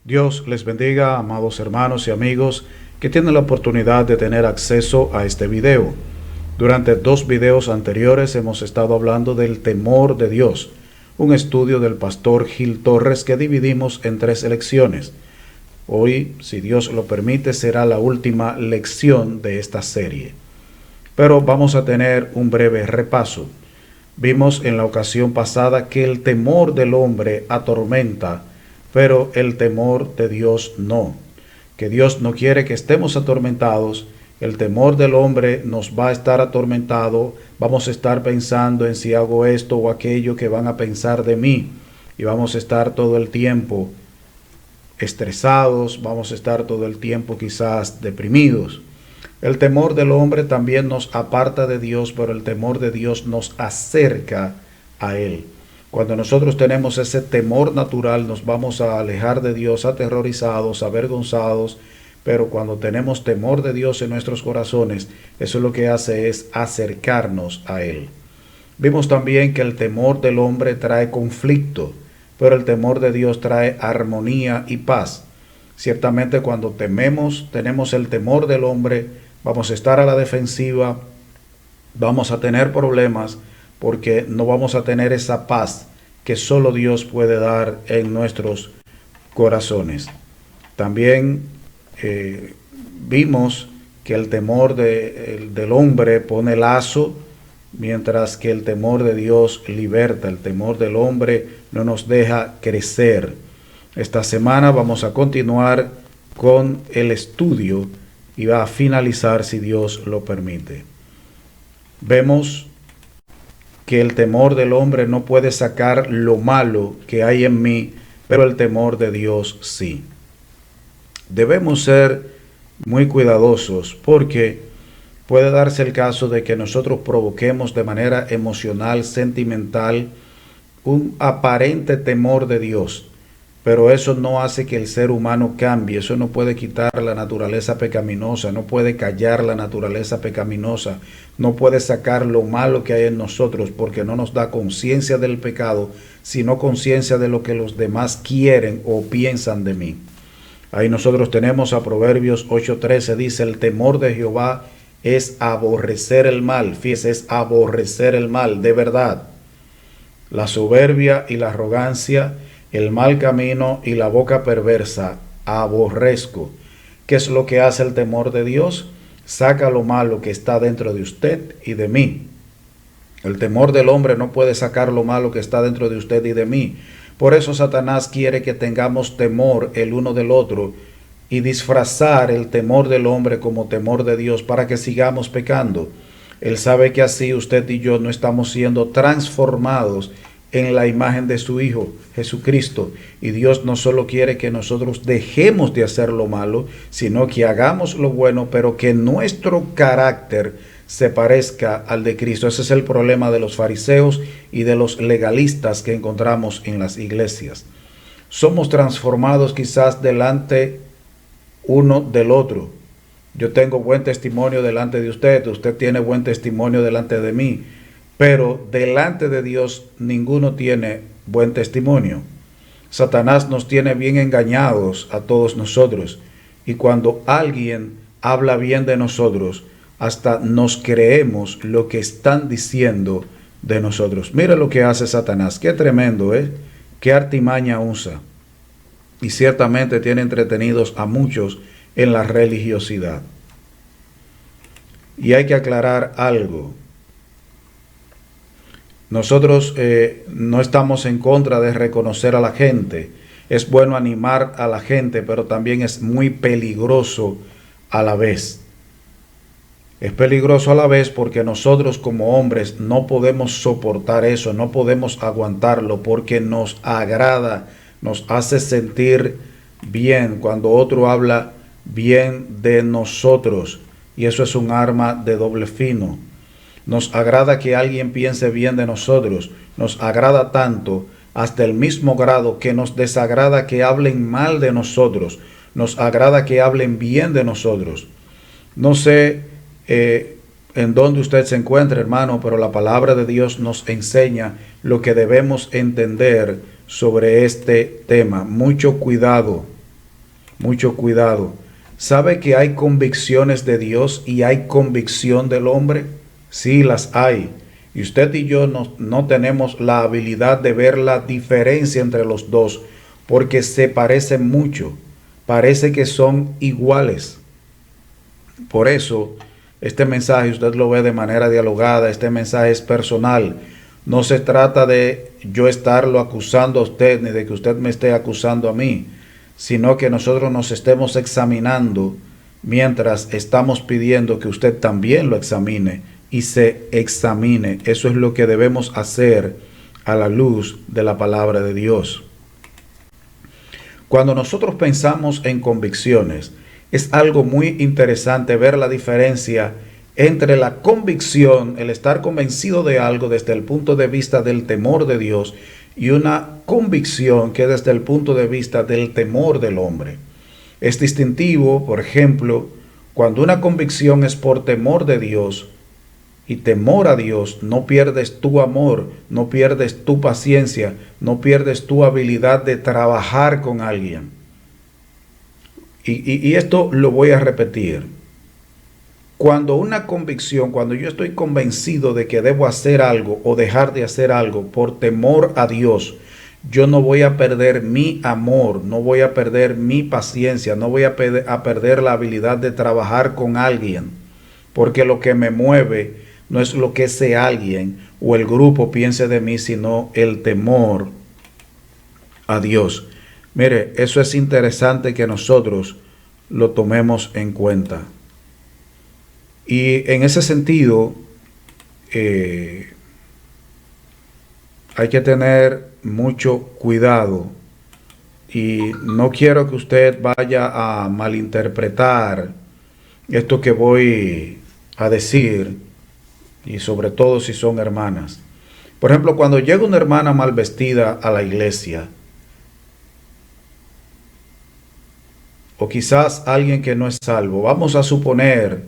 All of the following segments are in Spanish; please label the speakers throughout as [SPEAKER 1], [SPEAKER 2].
[SPEAKER 1] Dios les bendiga, amados hermanos y amigos que tienen la oportunidad de tener acceso a este video. Durante 2 videos anteriores hemos estado hablando del temor de Dios, un estudio del pastor Gil Torres que dividimos en 3 lecciones. Hoy, si Dios lo permite, será la última lección de esta serie. Pero vamos a tener un breve repaso. Vimos en la ocasión pasada que el temor del hombre atormenta, pero el temor de Dios no. Que Dios no quiere que estemos atormentados. El temor del hombre nos va a estar atormentado. Vamos a estar pensando en si hago esto o aquello que van a pensar de mí. Y vamos a estar todo el tiempo estresados. Vamos a estar todo el tiempo quizás deprimidos. El temor del hombre también nos aparta de Dios, pero el temor de Dios nos acerca a Él. Cuando nosotros tenemos ese temor natural, nos vamos a alejar de Dios aterrorizados, avergonzados, pero cuando tenemos temor de Dios en nuestros corazones, eso lo que hace es acercarnos a Él. Vimos también que el temor del hombre trae conflicto, pero el temor de Dios trae armonía y paz. Ciertamente cuando tenemos el temor del hombre, vamos a estar a la defensiva, vamos a tener problemas porque no vamos a tener esa paz que solo Dios puede dar en nuestros corazones. También vimos que el temor del hombre pone lazo, mientras que el temor de Dios liberta. El temor del hombre no nos deja crecer. Esta semana vamos a continuar con el estudio y va a finalizar si Dios lo permite. Vemos que el temor del hombre no puede sacar lo malo que hay en mí, pero el temor de Dios sí. Debemos ser muy cuidadosos porque puede darse el caso de que nosotros provoquemos de manera emocional, sentimental, un aparente temor de Dios. Pero eso no hace que el ser humano cambie, eso no puede quitar la naturaleza pecaminosa, no puede callar la naturaleza pecaminosa, no puede sacar lo malo que hay en nosotros porque no nos da conciencia del pecado, sino conciencia de lo que los demás quieren o piensan de mí. Ahí nosotros tenemos a Proverbios 8:13, dice, el temor de Jehová es aborrecer el mal, fíjese, es aborrecer el mal, de verdad. La soberbia y la arrogancia, el mal camino y la boca perversa aborrezco. ¿Qué es lo que hace el temor de Dios? Saca lo malo que está dentro de usted y de mí. El temor del hombre no puede sacar lo malo que está dentro de usted y de mí. Por eso Satanás quiere que tengamos temor el uno del otro y disfrazar el temor del hombre como temor de Dios para que sigamos pecando. Él sabe que así usted y yo no estamos siendo transformados en la imagen de su Hijo, Jesucristo. Y Dios no solo quiere que nosotros dejemos de hacer lo malo, sino que hagamos lo bueno, pero que nuestro carácter se parezca al de Cristo. Ese es el problema de los fariseos y de los legalistas que encontramos en las iglesias. Somos transformados quizás delante uno del otro. Yo tengo buen testimonio delante de usted, usted tiene buen testimonio delante de mí, pero delante de Dios ninguno tiene buen testimonio. Satanás nos tiene bien engañados a todos nosotros, y cuando alguien habla bien de nosotros, hasta nos creemos lo que están diciendo de nosotros. Mira lo que hace Satanás, qué tremendo, qué artimaña usa. Y ciertamente tiene entretenidos a muchos en la religiosidad. Y hay que aclarar algo. Nosotros no estamos en contra de reconocer a la gente. Es bueno animar a la gente, pero también es muy peligroso a la vez. Es peligroso a la vez porque nosotros como hombres no podemos soportar eso, no podemos aguantarlo porque nos agrada, nos hace sentir bien cuando otro habla bien de nosotros. Y eso es un arma de doble filo. Nos agrada que alguien piense bien de nosotros, nos agrada tanto hasta el mismo grado que nos desagrada que hablen mal de nosotros, nos agrada que hablen bien de nosotros. No sé en dónde usted se encuentra, hermano, pero la palabra de Dios nos enseña lo que debemos entender sobre este tema. Mucho cuidado, mucho cuidado. ¿Sabe que hay convicciones de Dios y hay convicción del hombre? Sí, las hay. Y usted y yo no tenemos la habilidad de ver la diferencia entre los dos, porque se parecen mucho. Parece que son iguales. Por eso, este mensaje usted lo ve de manera dialogada, este mensaje es personal. No se trata de yo estarlo acusando a usted, ni de que usted me esté acusando a mí, sino que nosotros nos estemos examinando mientras estamos pidiendo que usted también lo examine y se examine. Eso es lo que debemos hacer a la luz de la palabra de Dios. Cuando nosotros pensamos en convicciones, es algo muy interesante ver la diferencia entre la convicción, el estar convencido de algo desde el punto de vista del temor de Dios, y una convicción que desde el punto de vista del temor del hombre. Es distintivo, por ejemplo, cuando una convicción es por temor de Dios y temor a Dios, no pierdes tu amor, no pierdes tu paciencia, no pierdes tu habilidad de trabajar con alguien. Y esto lo voy a repetir. Cuando una convicción, cuando yo estoy convencido de que debo hacer algo o dejar de hacer algo por temor a Dios, yo no voy a perder mi amor, no voy a perder mi paciencia, no voy a perder la habilidad de trabajar con alguien, porque lo que me mueve no es lo que ese alguien o el grupo piense de mí, sino el temor a Dios. Mire, eso es interesante que nosotros lo tomemos en cuenta. Y en ese sentido, hay que tener mucho cuidado. Y no quiero que usted vaya a malinterpretar esto que voy a decir, y sobre todo si son hermanas. Por ejemplo, cuando llega una hermana mal vestida a la iglesia, o quizás alguien que no es salvo, vamos a suponer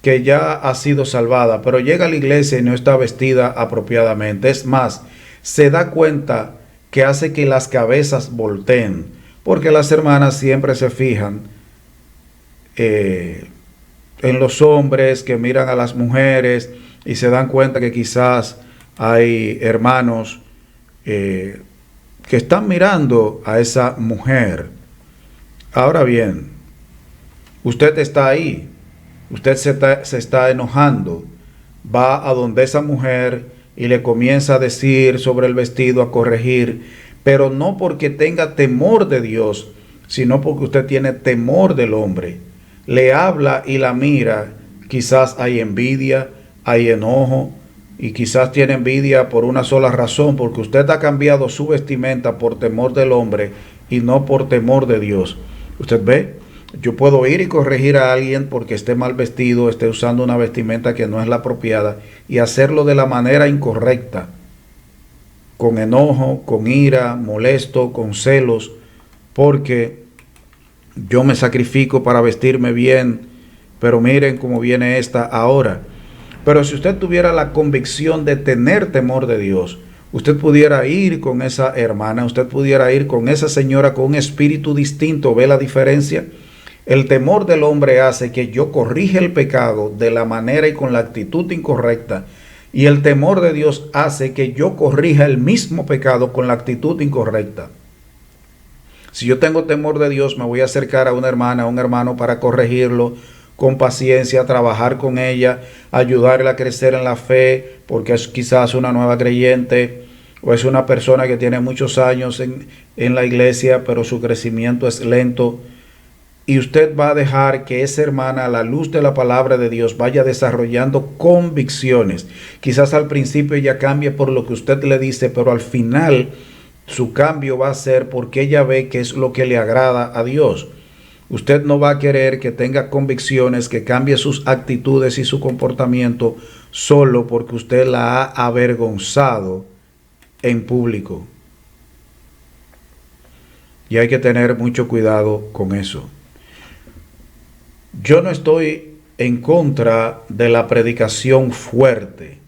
[SPEAKER 1] que ya ha sido salvada, pero llega a la iglesia y no está vestida apropiadamente. Es más, se da cuenta que hace que las cabezas volteen, porque las hermanas siempre se fijan en los hombres que miran a las mujeres y se dan cuenta que quizás hay hermanos que están mirando a esa mujer. Ahora bien, usted está ahí, usted se está enojando, va a donde esa mujer y le comienza a decir sobre el vestido, a corregir, pero no porque tenga temor de Dios, sino porque usted tiene temor del hombre. Le habla y la mira, quizás hay envidia, hay enojo, y quizás tiene envidia por una sola razón, porque usted ha cambiado su vestimenta por temor del hombre y no por temor de Dios. ¿Usted ve? Yo puedo ir y corregir a alguien porque esté mal vestido, esté usando una vestimenta que no es la apropiada, y hacerlo de la manera incorrecta, con enojo, con ira, molesto, con celos, porque yo me sacrifico para vestirme bien, pero miren cómo viene esta ahora. Pero si usted tuviera la convicción de tener temor de Dios, usted pudiera ir con esa hermana, usted pudiera ir con esa señora con un espíritu distinto. ¿Ve la diferencia? El temor del hombre hace que yo corrija el pecado de la manera y con la actitud incorrecta, y el temor de Dios hace que yo corrija el mismo pecado con la actitud incorrecta. Si yo tengo temor de Dios, me voy a acercar a una hermana, a un hermano para corregirlo con paciencia, trabajar con ella, ayudarla a crecer en la fe, porque es quizás una nueva creyente o es una persona que tiene muchos años en la iglesia, pero su crecimiento es lento. Y usted va a dejar que esa hermana, a la luz de la palabra de Dios, vaya desarrollando convicciones. Quizás al principio ella cambie por lo que usted le dice, pero al final su cambio va a ser porque ella ve que es lo que le agrada a Dios. Usted no va a querer que tenga convicciones, que cambie sus actitudes y su comportamiento solo porque usted la ha avergonzado en público. Y hay que tener mucho cuidado con eso. Yo no estoy en contra de la predicación fuerte,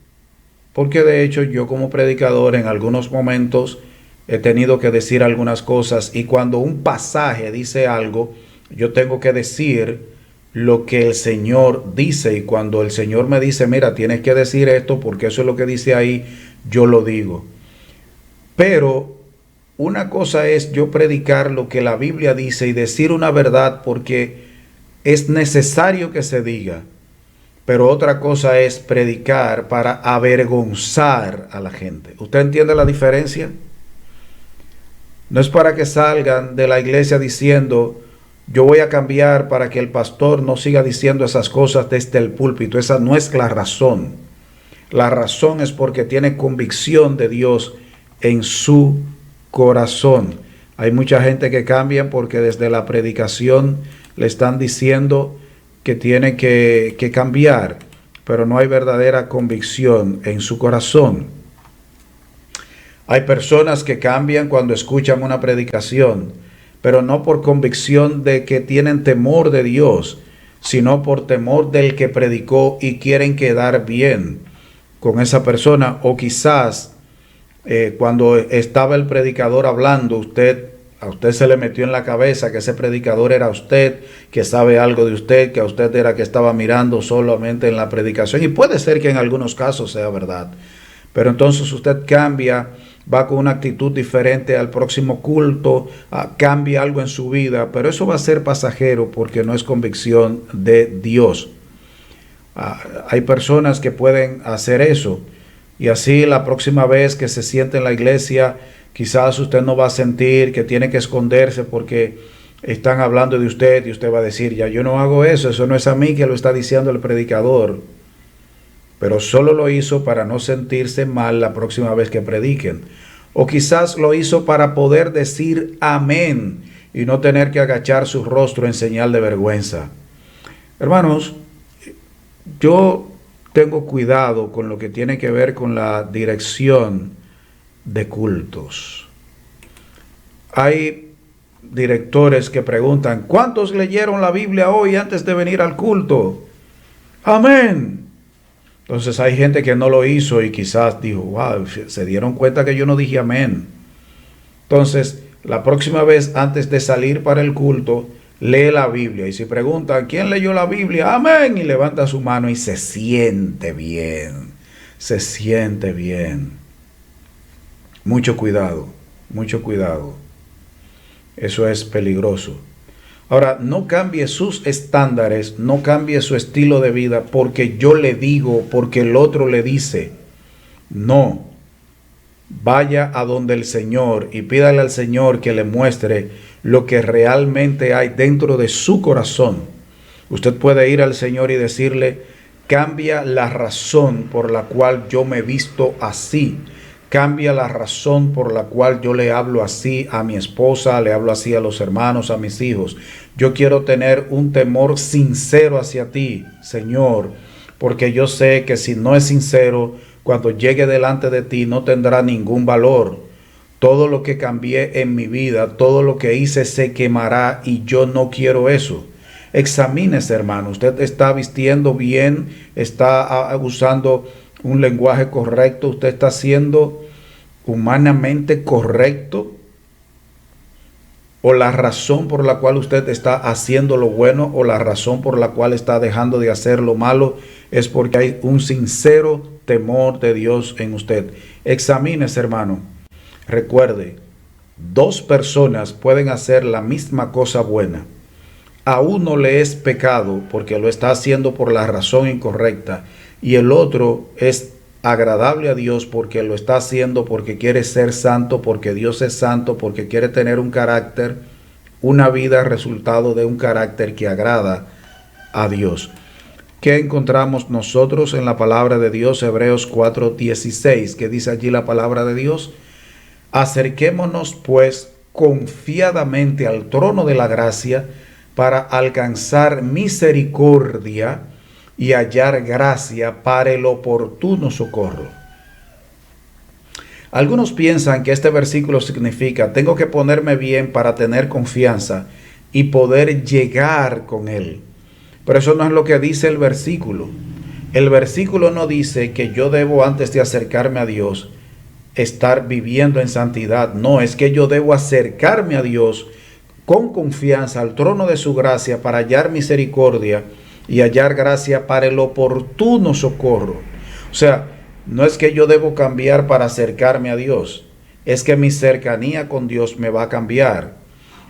[SPEAKER 1] porque de hecho yo como predicador en algunos momentos he tenido que decir algunas cosas, y cuando un pasaje dice algo, Yo tengo que decir lo que el Señor dice, y cuando el Señor me dice, mira, tienes que decir esto porque eso es lo que dice ahí, yo lo digo. Pero una cosa es yo predicar lo que la Biblia dice y decir una verdad porque es necesario que se diga. Pero otra cosa es predicar para avergonzar a la gente. ¿Usted entiende la diferencia? No es para que salgan de la iglesia diciendo, yo voy a cambiar para que el pastor no siga diciendo esas cosas desde el púlpito. Esa no es la razón. La razón es porque tiene convicción de Dios en su corazón. Hay mucha gente que cambia porque desde la predicación le están diciendo que tiene que cambiar, pero no hay verdadera convicción en su corazón. Hay personas que cambian cuando escuchan una predicación, pero no por convicción de que tienen temor de Dios, sino por temor del que predicó y quieren quedar bien con esa persona. O quizás cuando estaba el predicador hablando, a usted se le metió en la cabeza que ese predicador era usted, que sabe algo de usted, que a usted era que estaba mirando solamente en la predicación. Y puede ser que en algunos casos sea verdad. Pero entonces usted cambia, va con una actitud diferente al próximo culto, cambia algo en su vida, pero eso va a ser pasajero porque no es convicción de Dios. Hay personas que pueden hacer eso y así la próxima vez que se siente en la iglesia, quizás usted no va a sentir que tiene que esconderse porque están hablando de usted y usted va a decir, ya yo no hago eso, eso no es a mí que lo está diciendo el predicador. Pero solo lo hizo para no sentirse mal la próxima vez que prediquen. O quizás lo hizo para poder decir amén y no tener que agachar su rostro en señal de vergüenza. Hermanos, yo tengo cuidado con lo que tiene que ver con la dirección de cultos. Hay directores que preguntan, ¿cuántos leyeron la Biblia hoy antes de venir al culto? Amén. Entonces hay gente que no lo hizo y quizás dijo, wow, se dieron cuenta que yo no dije amén. Entonces, la próxima vez antes de salir para el culto, lee la Biblia. Y si preguntan, ¿quién leyó la Biblia? Amén. Y levanta su mano y se siente bien. Se siente bien. Mucho cuidado, mucho cuidado. Eso es peligroso. Ahora, no cambie sus estándares, no cambie su estilo de vida porque yo le digo, porque el otro le dice. No. Vaya a donde el Señor y pídale al Señor que le muestre lo que realmente hay dentro de su corazón. Usted puede ir al Señor y decirle, cambia la razón por la cual yo me visto así. Cambia la razón por la cual yo le hablo así a mi esposa, le hablo así a los hermanos, a mis hijos. Yo quiero tener un temor sincero hacia ti, Señor, porque yo sé que si no es sincero, cuando llegue delante de ti no tendrá ningún valor. Todo lo que cambié en mi vida, todo lo que hice se quemará y yo no quiero eso. Examínese, hermano. Usted está vistiendo bien, está usando un lenguaje correcto, usted está siendo humanamente correcto, o la razón por la cual usted está haciendo lo bueno o la razón por la cual está dejando de hacer lo malo es porque hay un sincero temor de Dios en usted. Examínese, hermano. Recuerde, dos personas pueden hacer la misma cosa buena. A uno le es pecado porque lo está haciendo por la razón incorrecta y el otro es agradable a Dios porque lo está haciendo porque quiere ser santo, porque Dios es santo, porque quiere tener un carácter, una vida resultado de un carácter que agrada a Dios. ¿Qué encontramos nosotros en la palabra de Dios? Hebreos 4:16, que dice allí la palabra de Dios. Acerquémonos pues confiadamente al trono de la gracia para alcanzar misericordia y hallar gracia para el oportuno socorro. Algunos piensan que este versículo significa, tengo que ponerme bien para tener confianza y poder llegar con Él. Pero eso no es lo que dice el versículo. El versículo no dice que yo debo, antes de acercarme a Dios, estar viviendo en santidad. No, es que yo debo acercarme a Dios con confianza al trono de su gracia para hallar misericordia y hallar gracia para el oportuno socorro. O sea, no es que yo debo cambiar para acercarme a Dios, es que mi cercanía con Dios me va a cambiar.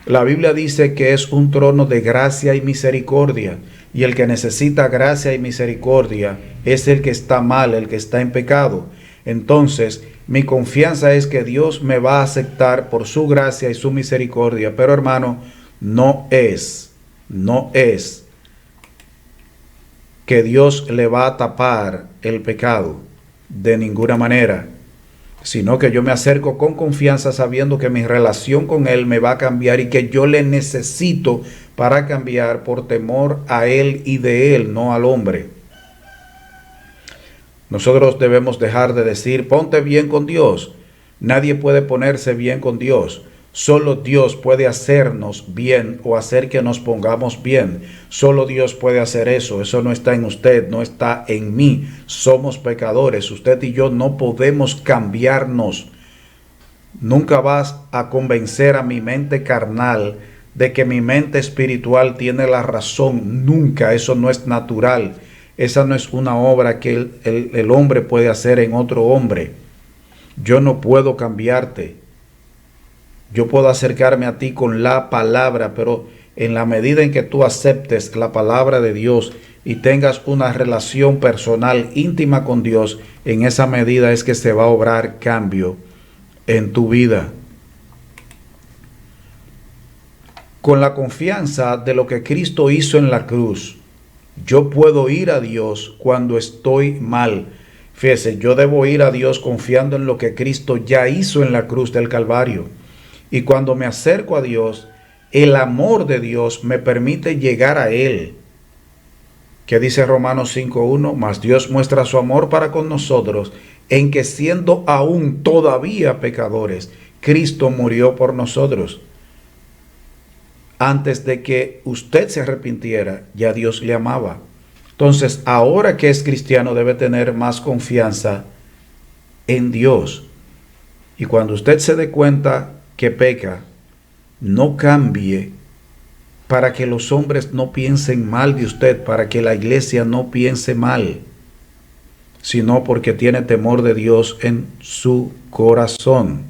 [SPEAKER 1] La Biblia dice que es un trono de gracia y misericordia, y el que necesita gracia y misericordia es el que está mal, el que está en pecado. Entonces, mi confianza es que Dios me va a aceptar por su gracia y su misericordia. Pero hermano, no es que Dios le va a tapar el pecado de ninguna manera, sino que yo me acerco con confianza sabiendo que mi relación con Él me va a cambiar y que yo le necesito para cambiar por temor a Él y de Él, no al hombre. Nosotros debemos dejar de decir, ponte bien con Dios. Nadie puede ponerse bien con Dios. Solo Dios puede hacernos bien o hacer que nos pongamos bien. Solo Dios puede hacer eso. Eso no está en usted, no está en mí. Somos pecadores. Usted y yo no podemos cambiarnos. Nunca vas a convencer a mi mente carnal de que mi mente espiritual tiene la razón. Nunca. Eso no es natural. Esa no es una obra que el hombre puede hacer en otro hombre. Yo no puedo cambiarte. Yo puedo acercarme a ti con la palabra, pero en la medida en que tú aceptes la palabra de Dios y tengas una relación personal íntima con Dios, en esa medida es que se va a obrar cambio en tu vida. Con la confianza de lo que Cristo hizo en la cruz, yo puedo ir a Dios cuando estoy mal. Fíjese, yo debo ir a Dios confiando en lo que Cristo ya hizo en la cruz del Calvario. Y cuando me acerco a Dios, el amor de Dios me permite llegar a Él. Que dice Romanos 5:1, mas Dios muestra su amor para con nosotros, en que siendo aún todavía pecadores, Cristo murió por nosotros. Antes de que usted se arrepintiera, ya Dios le amaba. Entonces, ahora que es cristiano, debe tener más confianza en Dios. Y cuando usted se dé cuenta que peca, no cambie para que los hombres no piensen mal de usted, para que la iglesia no piense mal, sino porque tiene temor de Dios en su corazón.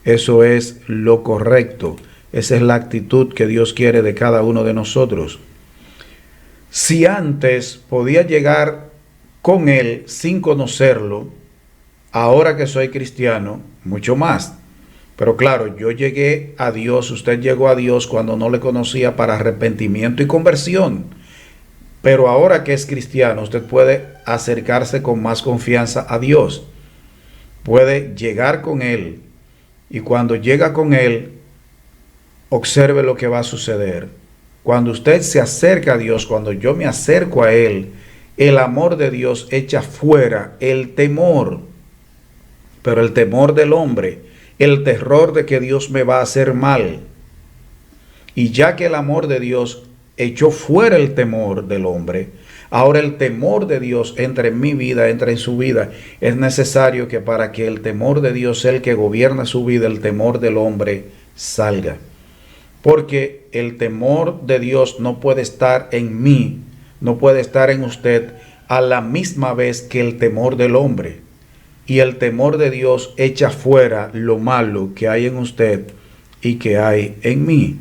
[SPEAKER 1] Eso es lo correcto. Esa es la actitud que Dios quiere de cada uno de nosotros. Si antes podía llegar con Él sin conocerlo, ahora que soy cristiano, mucho más. Pero claro, yo llegué a Dios, usted llegó a Dios cuando no le conocía para arrepentimiento y conversión. Pero ahora que es cristiano, usted puede acercarse con más confianza a Dios. Puede llegar con Él. Y cuando llega con Él, observe lo que va a suceder. Cuando usted se acerca a Dios, cuando yo me acerco a Él, el amor de Dios echa fuera el temor. Pero el temor del hombre, el terror de que Dios me va a hacer mal. Y ya que el amor de Dios echó fuera el temor del hombre, ahora el temor de Dios entra en mi vida, entra en su vida. Es necesario que para que el temor de Dios sea el que gobierna su vida, el temor del hombre salga. Porque el temor de Dios no puede estar en mí, no puede estar en usted a la misma vez que el temor del hombre. Y el temor de Dios echa fuera lo malo que hay en usted y que hay en mí.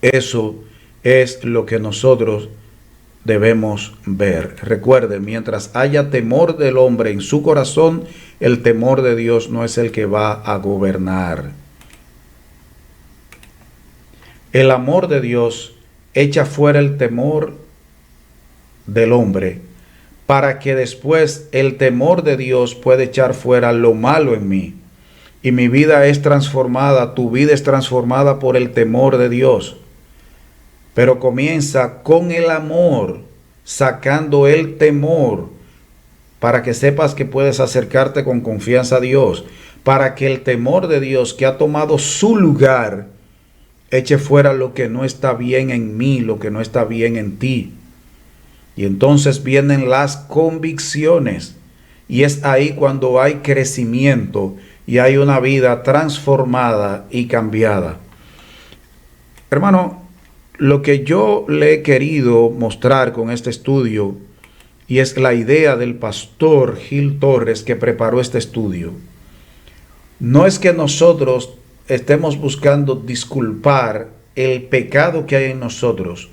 [SPEAKER 1] Eso es lo que nosotros debemos ver. Recuerde, mientras haya temor del hombre en su corazón, el temor de Dios no es el que va a gobernar. El amor de Dios echa fuera el temor del hombre, para que después el temor de Dios pueda echar fuera lo malo en mí. Y mi vida es transformada, tu vida es transformada por el temor de Dios. Pero comienza con el amor, sacando el temor, para que sepas que puedes acercarte con confianza a Dios, para que el temor de Dios que ha tomado su lugar, eche fuera lo que no está bien en mí, lo que no está bien en ti. Y entonces vienen las convicciones. Y es ahí cuando hay crecimiento y hay una vida transformada y cambiada. Hermano, lo que yo le he querido mostrar con este estudio, y es la idea del pastor Gil Torres que preparó este estudio, no es que nosotros estemos buscando disculpar el pecado que hay en nosotros,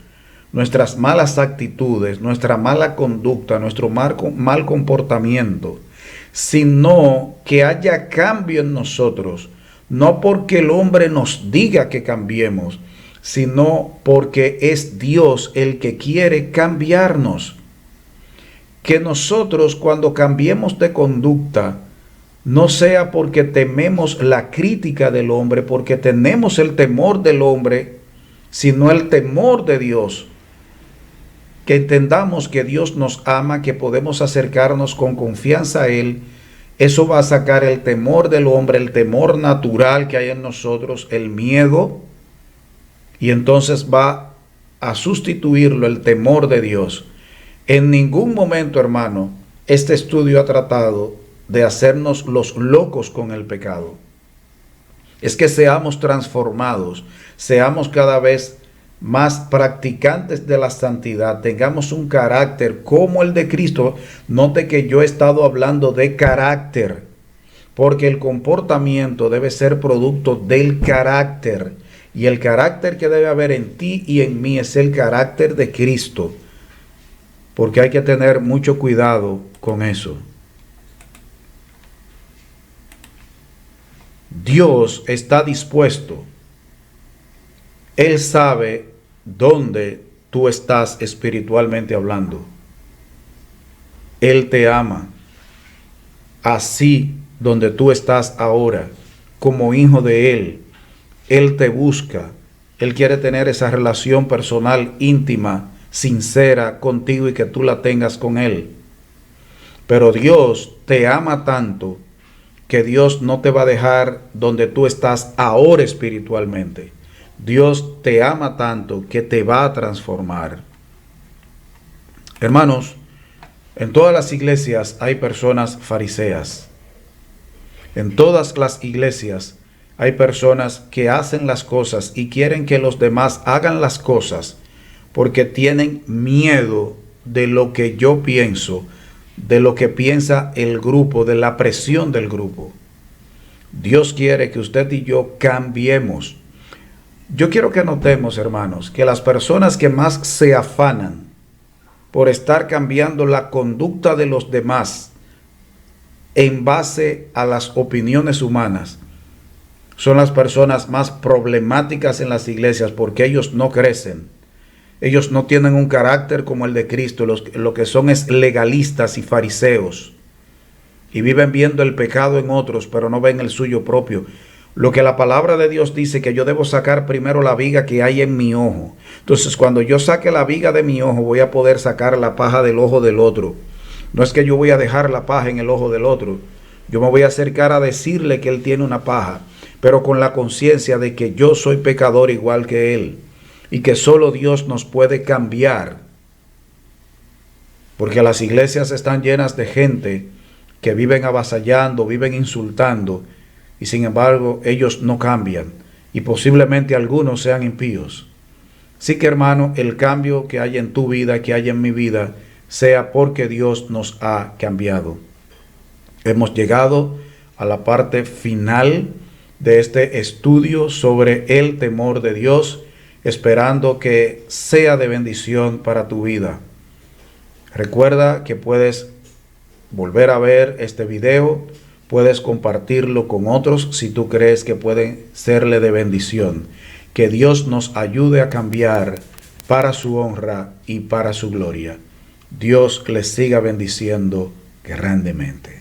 [SPEAKER 1] nuestras malas actitudes, nuestra mala conducta, nuestro mal comportamiento, sino que haya cambio en nosotros, no porque el hombre nos diga que cambiemos, sino porque es Dios el que quiere cambiarnos. Que nosotros, cuando cambiemos de conducta, no sea porque tememos la crítica del hombre, porque tenemos el temor del hombre, sino el temor de Dios. Que entendamos que Dios nos ama, que podemos acercarnos con confianza a Él. Eso va a sacar el temor del hombre, el temor natural que hay en nosotros, el miedo, y entonces va a sustituirlo el temor de Dios. En ningún momento, hermano, este estudio ha tratado de hacernos los locos con el pecado. Es que seamos transformados, seamos cada vez más practicantes de la santidad, tengamos un carácter como el de Cristo. Note que yo he estado hablando de carácter, porque el comportamiento debe ser producto del carácter, y el carácter que debe haber en ti y en mí es el carácter de Cristo, porque hay que tener mucho cuidado con eso. Dios está dispuesto. Él sabe dónde tú estás espiritualmente hablando. Él te ama. Así donde tú estás ahora, como hijo de Él, Él te busca. Él quiere tener esa relación personal, íntima, sincera contigo y que tú la tengas con Él. Pero Dios te ama tanto que Dios no te va a dejar donde tú estás ahora espiritualmente. Dios te ama tanto que te va a transformar. Hermanos, en todas las iglesias hay personas fariseas. En todas las iglesias hay personas que hacen las cosas y quieren que los demás hagan las cosas porque tienen miedo de lo que yo pienso, de lo que piensa el grupo, de la presión del grupo. Dios quiere que usted y yo cambiemos. Yo quiero que notemos, hermanos, que las personas que más se afanan por estar cambiando la conducta de los demás en base a las opiniones humanas son las personas más problemáticas en las iglesias, porque ellos no crecen. Ellos no tienen un carácter como el de Cristo. Lo que son es legalistas y fariseos. Y viven viendo el pecado en otros, pero no ven el suyo propio. Lo que la palabra de Dios dice, que yo debo sacar primero la viga que hay en mi ojo. Entonces, cuando yo saque la viga de mi ojo, voy a poder sacar la paja del ojo del otro. No es que yo voy a dejar la paja en el ojo del otro. Yo me voy a acercar a decirle que él tiene una paja, pero con la conciencia de que yo soy pecador igual que él. Y que solo Dios nos puede cambiar. Porque las iglesias están llenas de gente que viven avasallando, viven insultando, y sin embargo ellos no cambian. Y posiblemente algunos sean impíos. Sí que, hermano, el cambio que hay en tu vida, que hay en mi vida, sea porque Dios nos ha cambiado. Hemos llegado a la parte final de este estudio sobre el temor de Dios, esperando que sea de bendición para tu vida. Recuerda que puedes volver a ver este video, puedes compartirlo con otros si tú crees que pueden serle de bendición. Que Dios nos ayude a cambiar para su honra y para su gloria. Dios les siga bendiciendo grandemente.